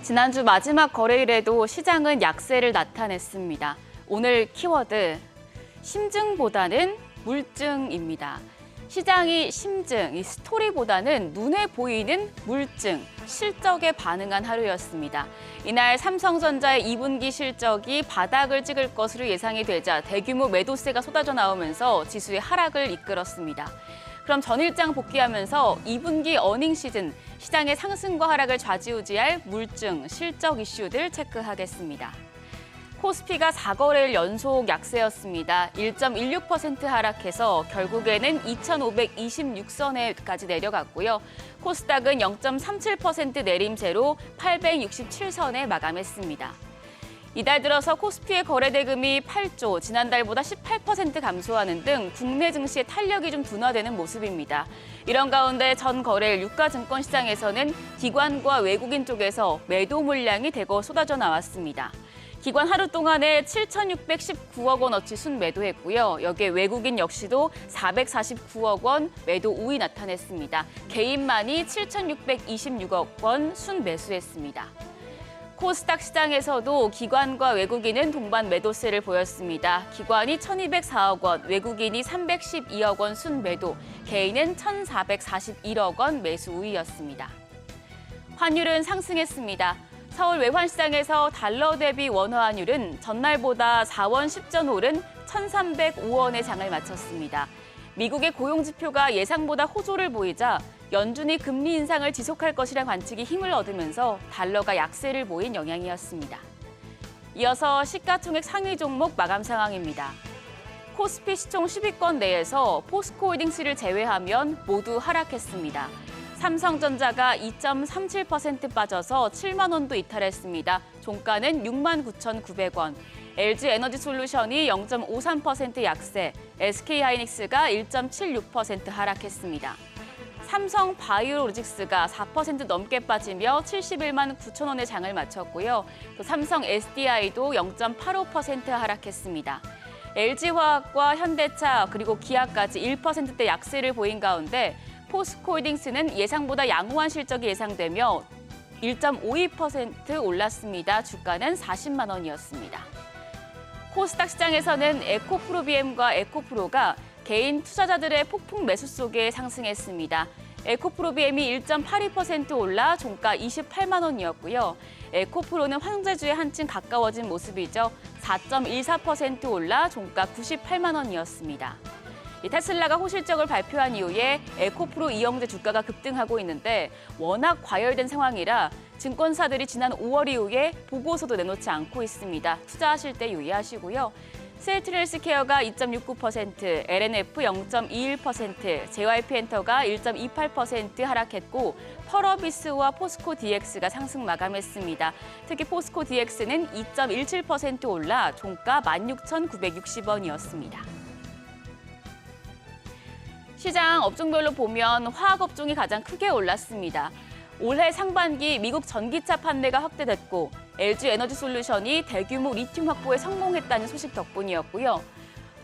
지난주 마지막 거래일에도 시장은 약세를 나타냈습니다. 오늘 키워드, 심증보다는 물증입니다. 시장이 심증, 이 스토리보다는 눈에 보이는 물증, 실적에 반응한 하루였습니다. 이날 삼성전자의 2분기 실적이 바닥을 찍을 것으로 예상이 되자 대규모 매도세가 쏟아져 나오면서 지수의 하락을 이끌었습니다. 그럼 전일장 복귀하면서 2분기 어닝 시즌, 시장의 상승과 하락을 좌지우지할 물증, 실적 이슈들 체크하겠습니다. 코스피가 4거래일 연속 약세였습니다. 1.16% 하락해서 결국에는 2,526선에까지 내려갔고요. 코스닥은 0.37% 내림세로 867선에 마감했습니다. 이달 들어서 코스피의 거래 대금이 8조, 지난달보다 18% 감소하는 등 국내 증시의 탄력이 좀 둔화되는 모습입니다. 이런 가운데 전 거래일 유가증권 시장에서는 기관과 외국인 쪽에서 매도 물량이 대거 쏟아져 나왔습니다. 기관 하루 동안에 7,619억 원어치 순매도했고요. 여기에 외국인 역시도 449억 원 매도 우위 나타냈습니다. 개인만이 7,626억 원 순매수했습니다. 코스닥 시장에서도 기관과 외국인은 동반 매도세를 보였습니다. 기관이 1,204억 원, 외국인이 312억 원 순매도, 개인은 1,441억 원 매수 우위였습니다. 환율은 상승했습니다. 서울 외환시장에서 달러 대비 원화 환율은 전날보다 4원 10전 오른 1,305원의 장을 마쳤습니다. 미국의 고용지표가 예상보다 호조를 보이자 연준이 금리 인상을 지속할 것이란 관측이 힘을 얻으면서 달러가 약세를 보인 영향이었습니다. 이어서 시가총액 상위 종목 마감 상황입니다. 코스피 시총 10위권 내에서 포스코홀딩스를 제외하면 모두 하락했습니다. 삼성전자가 2.37% 빠져서 7만 원도 이탈했습니다. 종가는 69,900원. LG에너지솔루션이 0.53% 약세, SK하이닉스가 1.76% 하락했습니다. 삼성바이오로직스가 4% 넘게 빠지며 71만 9천 원의 장을 마쳤고요. 또 삼성 SDI도 0.85% 하락했습니다. LG화학과 현대차 그리고 기아까지 1%대 약세를 보인 가운데 포스코홀딩스는 예상보다 양호한 실적이 예상되며 1.52% 올랐습니다. 주가는 40만 원이었습니다. 코스닥 시장에서는 에코프로비엠과 에코프로가 개인 투자자들의 폭풍 매수 속에 상승했습니다. 에코프로비엠이 1.82% 올라 종가 28만 원이었고요. 에코프로는 황제주에 한층 가까워진 모습이죠. 4.14% 올라 종가 98만 원이었습니다. 테슬라가 호실적을 발표한 이후에 에코프로 이영제 주가가 급등하고 있는데 워낙 과열된 상황이라 증권사들이 지난 5월 이후에 보고서도 내놓지 않고 있습니다. 투자하실 때 유의하시고요. 셀트리헬스케어가 2.69%, LNF 0.21%, JYP엔터가 1.28% 하락했고 펄어비스와 포스코DX가 상승 마감했습니다. 특히 포스코DX는 2.17% 올라 종가 16,960원이었습니다. 시장 업종별로 보면 화학업종이 가장 크게 올랐습니다. 올해 상반기 미국 전기차 판매가 확대됐고 LG에너지솔루션이 대규모 리튬 확보에 성공했다는 소식 덕분이었고요.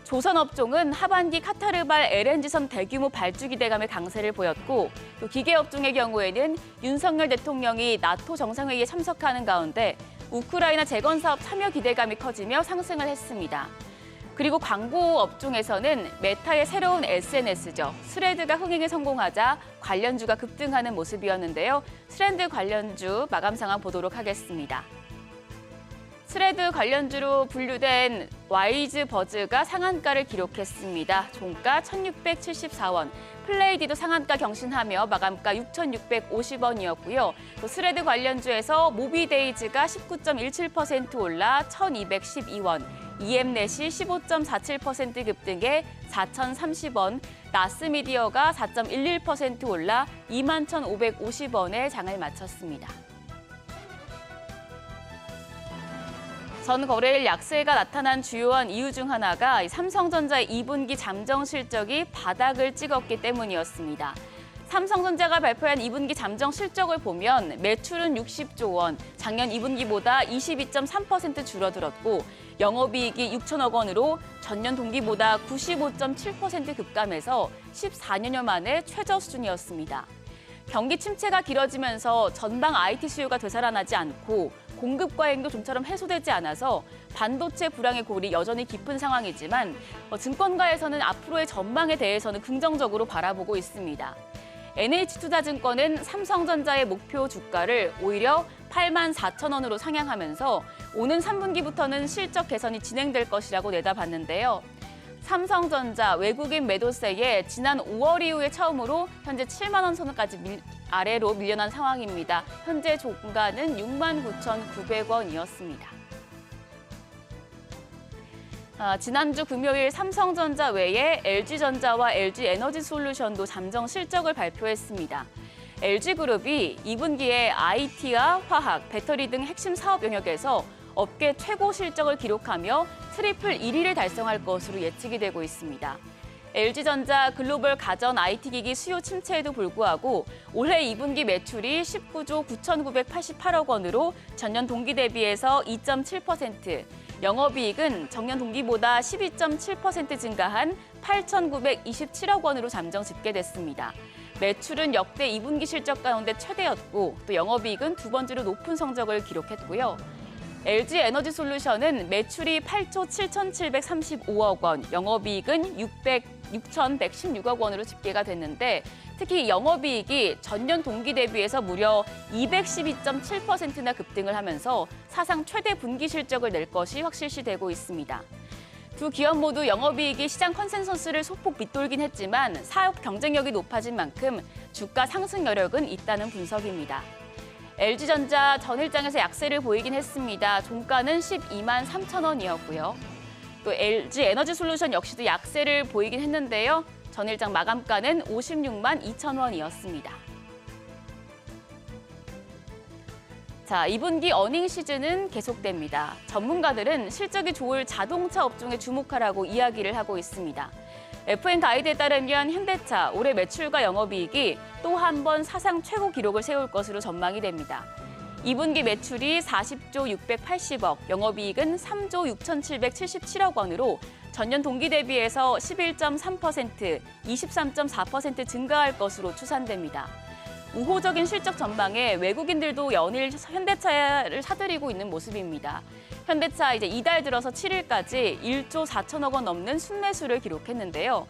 조선업종은 하반기 카타르발 LNG선 대규모 발주 기대감의 강세를 보였고 또 기계업종의 경우에는 윤석열 대통령이 나토 정상회의에 참석하는 가운데 우크라이나 재건사업 참여 기대감이 커지며 상승을 했습니다. 그리고 광고 업종에서는 메타의 새로운 SNS죠. 스레드가 흥행에 성공하자 관련주가 급등하는 모습이었는데요. 스레드 관련주 마감 상황 보도록 하겠습니다. 스레드 관련주로 분류된 와이즈버즈가 상한가를 기록했습니다. 종가 1,674원. 플레이디도 상한가 경신하며 마감가 6,650원이었고요. 또 스레드 관련주에서 모비데이즈가 19.17% 올라 1,212원. EM넷이 15.47% 급등해 4,030원, 나스미디어가 4.11% 올라 21,550원에 장을 마쳤습니다. 전 거래일 약세가 나타난 주요한 이유 중 하나가 삼성전자의 2분기 잠정 실적이 바닥을 찍었기 때문이었습니다. 삼성전자가 발표한 2분기 잠정 실적을 보면 매출은 60조 원, 작년 2분기보다 22.3% 줄어들었고 영업이익이 6천억 원으로 전년 동기보다 95.7% 급감해서 14년여 만에 최저 수준이었습니다. 경기 침체가 길어지면서 전방 IT 수요가 되살아나지 않고 공급 과잉도 좀처럼 해소되지 않아서 반도체 불황의 골이 여전히 깊은 상황이지만 증권가에서는 앞으로의 전망에 대해서는 긍정적으로 바라보고 있습니다. NH투자증권은 삼성전자의 목표 주가를 오히려 84,000원으로 상향하면서 오는 3분기부터는 실적 개선이 진행될 것이라고 내다봤는데요. 삼성전자 외국인 매도세에 지난 5월 이후에 처음으로 현재 7만 원 선까지 아래로 밀려난 상황입니다. 현재 종가는 69,900원이었습니다. 지난주 금요일 삼성전자 외에 LG전자와 LG에너지솔루션도 잠정 실적을 발표했습니다. LG그룹이 2분기에 IT와 화학, 배터리 등 핵심 사업 영역에서 업계 최고 실적을 기록하며 트리플 1위를 달성할 것으로 예측이 되고 있습니다. LG전자 글로벌 가전 IT기기 수요 침체에도 불구하고 올해 2분기 매출이 19조 9,988억 원으로 전년 동기 대비해서 2.7%, 영업이익은 전년 동기보다 12.7% 증가한 8,927억 원으로 잠정 집계됐습니다. 매출은 역대 2분기 실적 가운데 최대였고 또 영업이익은 두 번째로 높은 성적을 기록했고요. LG에너지솔루션은 매출이 8조 7,735억 원, 영업이익은 6,116억 원으로 집계가 됐는데 특히 영업이익이 전년 동기 대비해서 무려 212.7%나 급등을 하면서 사상 최대 분기 실적을 낼 것이 확실시되고 있습니다. 두 기업 모두 영업이익이 시장 컨센서스를 소폭 밑돌긴 했지만 사업 경쟁력이 높아진 만큼 주가 상승 여력은 있다는 분석입니다. LG전자 전일장에서 약세를 보이긴 했습니다. 종가는 12만 3천 원이었고요. 또 LG에너지솔루션 역시도 약세를 보이긴 했는데요. 전일장 마감가는 56만 2천 원이었습니다. 자, 2분기 어닝 시즌은 계속됩니다. 전문가들은 실적이 좋을 자동차 업종에 주목하라고 이야기를 하고 있습니다. FM 가이드에 따르면 현대차 올해 매출과 영업이익이 또 한 번 사상 최고 기록을 세울 것으로 전망이 됩니다. 2분기 매출이 40조 680억, 영업이익은 3조 6,777억 원으로 전년 동기 대비해서 11.3%, 23.4% 증가할 것으로 추산됩니다. 우호적인 실적 전망에 외국인들도 연일 현대차를 사들이고 있는 모습입니다. 현대차 이제 이달 들어서 7일까지 1조 4천억 원 넘는 순매수를 기록했는데요.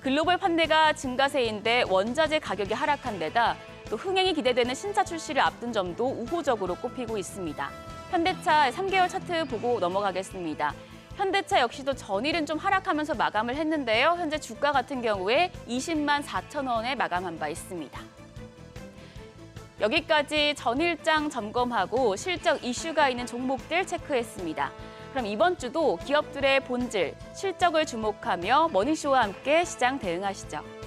글로벌 판매가 증가세인데 원자재 가격이 하락한 데다 또 흥행이 기대되는 신차 출시를 앞둔 점도 우호적으로 꼽히고 있습니다. 현대차 3개월 차트 보고 넘어가겠습니다. 현대차 역시도 전일은 좀 하락하면서 마감을 했는데요. 현재 주가 같은 경우에 20만 4천 원에 마감한 바 있습니다. 여기까지 전일장 점검하고 실적 이슈가 있는 종목들 체크했습니다. 그럼 이번 주도 기업들의 본질, 실적을 주목하며 머니쇼와 함께 시장 대응하시죠.